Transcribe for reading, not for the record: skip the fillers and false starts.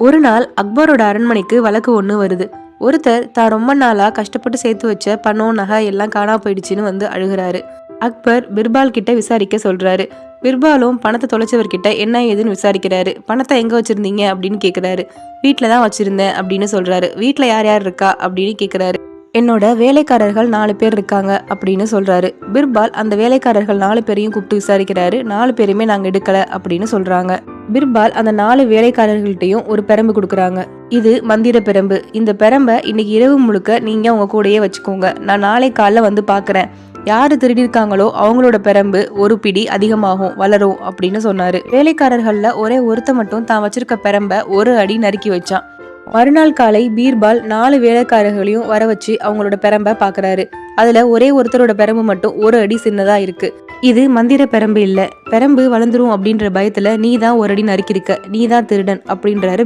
ஒரு நாள் அக்பரோட அரண்மனைக்கு வழக்கு ஒண்ணு வருது. ஒருத்தர் தான் ரொம்ப நாளா கஷ்டப்பட்டு சேர்த்து வச்ச பணம் நகை எல்லாம் காணா போயிடுச்சுன்னு வந்து அழுகுறாரு. அக்பர் பிர்பால் கிட்ட விசாரிக்க சொல்றாரு. பிர்பாலும் பணத்தை தொலைச்சவர்கிட்ட என்ன ஏதுன்னு விசாரிக்கிறாரு. பணத்தை எங்க வச்சிருந்தீங்க அப்படின்னு கேக்குறாரு. வீட்டுல தான் வச்சிருந்தேன் அப்படின்னு சொல்றாரு. வீட்டுல யார் யார் இருக்கா அப்படின்னு கேக்குறாரு. என்னோட வேலைக்காரர்கள் 4 பேர் இருக்காங்க அப்படின்னு சொல்றாரு. பிர்பால் அந்த வேலைக்காரர்கள் 4 பேரையும் கூப்பிட்டு விசாரிக்கிறாரு. 4 பேருமே நாங்க எடுக்கல அப்படின்னு சொல்றாங்க. பிர்பால் அந்த 4 வேலைக்காரர்கள்ட்டையும் ஒரு பெரம்பு கொடுக்குறாங்க. இது மந்திர பெரம்பு. இந்த பெரம்பை இன்னைக்கு இரவு முழுக்க நீங்க உங்க கூடயே வச்சுக்கோங்க. நான் நாளை காலைல வந்து பாக்குறேன். யாரு திருடிருக்காங்களோ அவங்களோட பெரம்பு ஒரு பிடி அதிகமாகும், வளரும் அப்படின்னு சொன்னாரு. வேலைக்காரர்கள்ல ஒரே ஒருத்த மட்டும் தான் வச்சிருக்க பெரம்ப ஒரு அடி நறுக்கி வச்சான். மறுநாள் காலை பீர்பால் 4 வேலைக்காரர்களையும் வர வச்சு அவங்களோட பெரம்ப பாக்குறாரு. அதுல ஒரே ஒருத்தரோட பெரம்பு மட்டும் ஒரு அடி சின்னதா இருக்கு. இது மந்திர பெரம்பு இல்ல, பெரம்பு வளர்ந்துரும் அப்படின்ற பயத்துல நீ தான் ஒரு அடி நறுக்கிருக்க, நீ தான் திருடன் அப்படின்றாரு.